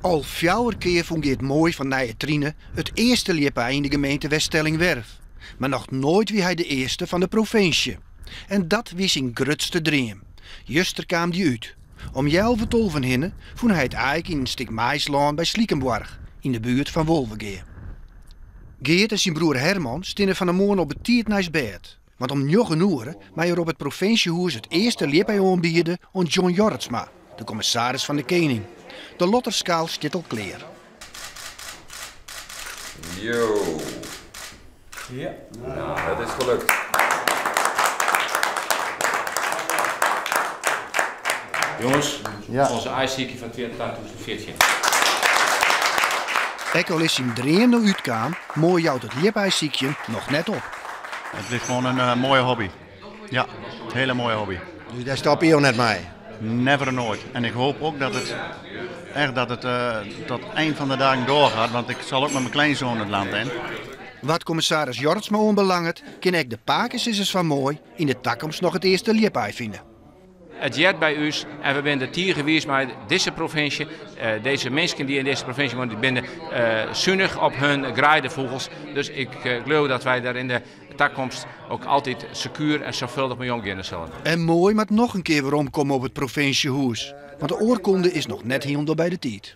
Al 4 keer fungeert mooi van Nije Trine het eerste liepaai in de gemeente Weststellingwerf. Maar nog nooit wie hij de eerste van de provincie. En dat was zijn grootste droom. Juster kwam die uit. Om 11 van hinnen vond hij het eik in een stuk maislaan bij Sliekenborg, in de buurt van Wolvengeer. Geert en zijn broer Herman stonden van de morgen op het tiert naar bed. Want om 9 uur mij er op het provinciehuis het eerste liepaai aanbieden aan John Jorritsma, de commissaris van de Koning. De lotterschaal stiet al klaar. Yo. Ja. Nou, het is gelukt. Jongens, onze ijsziekje van 2014. Ek al is zijn dream naar uitkwam, mooi jouwt het liepaaiziekje nog net op. Het is gewoon een mooie hobby. Ja, een hele mooie hobby. Dus daar stop je ook net mee? Never nooit. En ik hoop ook dat het tot eind van de dagen doorgaat, want ik zal ook met mijn kleinzoon het land in. Wat commissaris Jorritsma onbelangt, kan ik de pakensissers van mooi in de toekomst nog het eerste liepaai vinden. Het jet bij u en we zijn de tier geweest met deze provincie. Deze mensen die in deze provincie wonen, die zijn zuinig op hun graaidevogels. Dus ik geloof dat wij daar in de toekomst ook altijd secuur en zorgvuldig mee omgaan zullen. En mooi met nog een keer weer omkomen op het provinciehuis. Want de oorkonde is nog net helemaal bij de tijd.